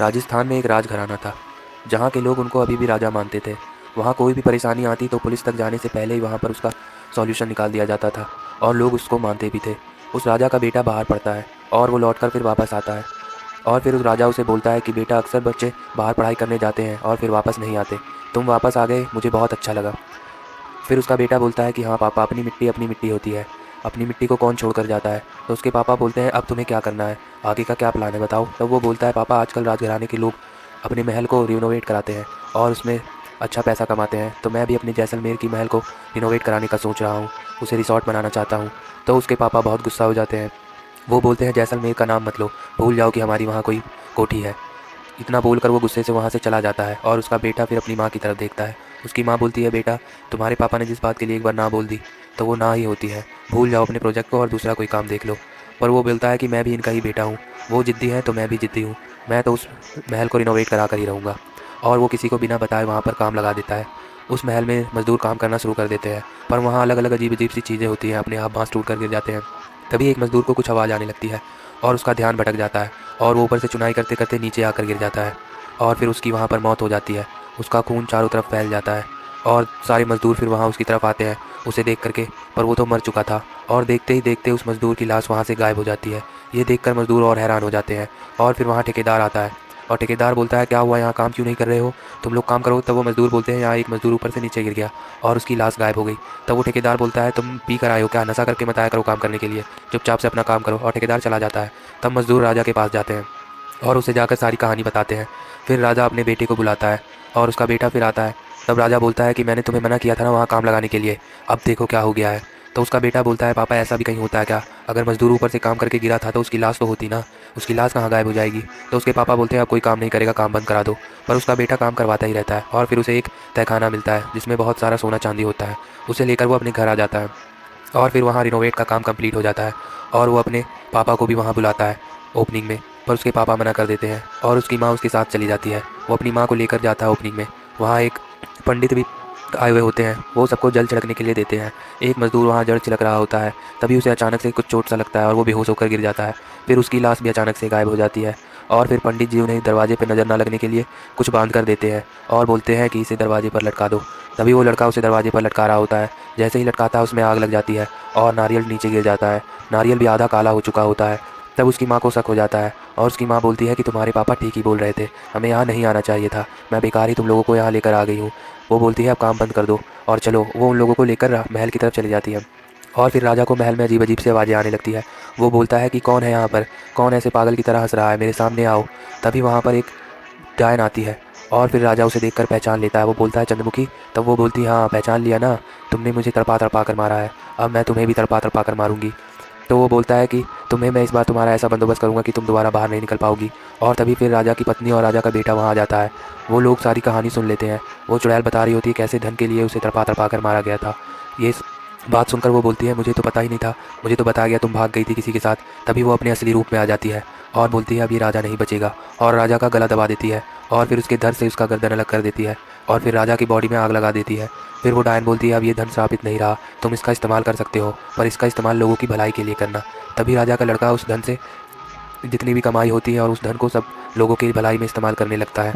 राजस्थान में एक राजघराना था, जहाँ के लोग उनको अभी भी राजा मानते थे। वहाँ कोई भी परेशानी आती तो पुलिस तक जाने से पहले ही वहाँ पर उसका सॉल्यूशन निकाल दिया जाता था और लोग उसको मानते भी थे। उस राजा का बेटा बाहर पढ़ता है और वो लौटकर फिर वापस आता है और फिर उस राजा उसे बोलता है कि बेटा, अक्सर बच्चे बाहर पढ़ाई करने जाते हैं और फिर वापस नहीं आते। तुम वापस आ गए, मुझे बहुत अच्छा लगा। फिर उसका बेटा बोलता है कि हाँ पापा, अपनी मिट्टी होती है, अपनी मिट्टी को कौन छोड़ कर जाता है। तो उसके पापा बोलते हैं अब तुम्हें क्या करना है, आगे का क्या प्लान है बताओ। तब वो बोलता है पापा, आजकल राजघराने के लोग अपने महल को रिनोवेट कराते हैं और उसमें अच्छा पैसा कमाते हैं, तो मैं भी अपने जैसलमेर की महल को रिनोवेट कराने का सोच रहा हूँ, उसे रिसॉर्ट बनाना चाहता हूँ। तो उसके पापा बहुत गुस्सा हो जाते हैं। वो बोलते हैं जैसलमेर का नाम मत लो, भूल जाओ कि हमारी वहाँ कोई कोठी है। इतना बोलकर वो गुस्से से वहाँ से चला जाता है और उसका बेटा फिर अपनी माँ की तरफ देखता है। उसकी माँ बोलती है बेटा, तुम्हारे पापा ने जिस बात के लिए एक बार ना बोल दी तो वो ना ही होती है, भूल जाओ अपने प्रोजेक्ट को और दूसरा कोई काम देख लो। पर वो बोलता है कि मैं भी इनका ही बेटा हूँ, वो ज़िद्दी है तो मैं भी ज़िद्दी हूँ, मैं तो उस महल को रिनोवेट करा कर ही रहूँगा। और वो किसी को बिना बताए वहाँ पर काम लगा देता है। उस महल में मज़दूर काम करना शुरू कर देते हैं, पर वहाँ अलग अलग अजीब अजीब सी चीज़ें होती हैं, अपने आप बाँस टूट कर गिर जाते हैं। तभी एक मज़दूर को कुछ आवाज़ आने लगती है और उसका ध्यान भटक जाता है और वो ऊपर से चुनाई करते करते नीचे आकर गिर जाता है और फिर उसकी वहाँ पर मौत हो जाती है। उसका खून चारों तरफ फैल जाता है और सारे मज़दूर फिर वहाँ उसकी तरफ आते हैं उसे देख करके, पर वो तो मर चुका था। और देखते ही देखते उस मज़दूर की लाश वहाँ से गायब हो जाती है। ये देखकर मज़दूर और हैरान हो जाते हैं और फिर वहाँ ठेकेदार आता है और ठेकेदार बोलता है क्या हुआ, यहाँ काम क्यों नहीं कर रहे हो, तुम लोग काम करो। तब वो मज़दूर बोलते हैं यहाँ एक मज़दूर ऊपर से नीचे गिर गया और उसकी लाश गायब हो गई। तब वो ठेकेदार बोलता है तुम पी कर आए हो क्या, नशा करके मत आया करो काम करने के लिए, चुपचाप से अपना काम करो। और ठेकेदार चला जाता है। तब मज़दूर राजा के पास जाते हैं और उसे जाकर सारी कहानी बताते हैं। फिर राजा अपने बेटे को बुलाता है और उसका बेटा फिर आता है। तब राजा बोलता है कि मैंने तुम्हें मना किया था ना वहाँ काम लगाने के लिए, अब देखो क्या हो गया है। तो उसका बेटा बोलता है पापा, ऐसा भी कहीं होता है क्या, अगर मज़दूर ऊपर से काम करके गिरा था तो उसकी लाश तो होती ना, उसकी लाश कहाँ गायब हो जाएगी। तो उसके पापा बोलते हैं अब कोई काम नहीं करेगा, काम बंद करा दो। पर उसका बेटा काम करवाता ही रहता है और फिर उसे एक तहखाना मिलता है जिसमें बहुत सारा सोना चांदी होता है। उसे लेकर वो अपने घर आ जाता है और फिर वहाँ रिनोवेट का काम कंप्लीट हो जाता है और वो अपने पापा को भी वहाँ बुलाता है ओपनिंग में। पर उसके पापा मना कर देते हैं और उसकी माँ उसके साथ चली जाती है। वो अपनी माँ को लेकर जाता है ओपनिंग में। वहाँ एक पंडित भी आए हुए होते हैं, वो सबको जल छिड़कने के लिए देते हैं। एक मज़दूर वहाँ जल छिड़क रहा होता है, तभी उसे अचानक से कुछ चोट सा लगता है और वो बेहोश होकर गिर जाता है। फिर उसकी लाश भी अचानक से गायब हो जाती है और फिर पंडित जी उन्हें दरवाजे पर नज़र ना लगने के लिए कुछ बांध कर देते हैं और बोलते हैं कि इसे दरवाजे पर लटका दो। तभी वो लड़का उसे दरवाजे पर लटका रहा होता है, जैसे ही लटकाता है उसमें आग लग जाती है और नारियल नीचे गिर जाता है। नारियल भी आधा काला हो चुका होता है। तब उसकी माँ को शक हो जाता है और उसकी माँ बोलती है कि तुम्हारे पापा ठीक ही बोल रहे थे, हमें यहाँ नहीं आना चाहिए था, मैं बेकार ही तुम लोगों को यहाँ लेकर आ गई हूँ। वो बोलती है अब काम बंद कर दो और चलो। वो उन लोगों को लेकर महल की तरफ चली जाती है और फिर राजा को महल में अजीब अजीब सी आवाज़ें आने लगती है। वो बोलता है कि कौन है यहाँ पर, कौन ऐसे पागल की तरह हंस रहा है, मेरे सामने आओ। तभी वहाँ पर एक डायन आती है और फिर राजा उसे देखकर पहचान लेता है। वो बोलता है चंद्रमुखी। तब वो बोलती है हाँ पहचान लिया ना, तुमने मुझे तड़पा तड़पा कर मारा है, अब मैं तुम्हें भी तड़पा तड़पा कर मारूंगी। तो वो बोलता है कि तुम्हें मैं इस बार तुम्हारा ऐसा बंदोबस्त करूंगा कि तुम दोबारा बाहर नहीं निकल पाओगी। और तभी फिर राजा की पत्नी और राजा का बेटा वहाँ आ जाता है। वो लोग सारी कहानी सुन लेते हैं। वो चुड़ैल बता रही होती है कैसे धन के लिए उसे तड़पा तड़पा कर मारा गया था। ये बात सुनकर वो बोलती है मुझे तो पता ही नहीं था, मुझे तो बताया गया तुम भाग गई थी किसी के साथ। तभी वो अपने असली रूप में आ जाती है और बोलती है अब ये राजा नहीं बचेगा और राजा का गला दबा देती है और फिर उसके धड़ से उसका गर्दन अलग कर देती है और फिर राजा की बॉडी में आग लगा देती है। फिर वो डायन बोलती है अब ये धन श्रापित नहीं रहा, तुम इसका इस्तेमाल कर सकते हो, पर इसका इस्तेमाल लोगों की भलाई के लिए करना। तभी राजा का लड़का उस धन से जितनी भी कमाई होती है और उस धन को सब लोगों की भलाई में इस्तेमाल करने लगता है।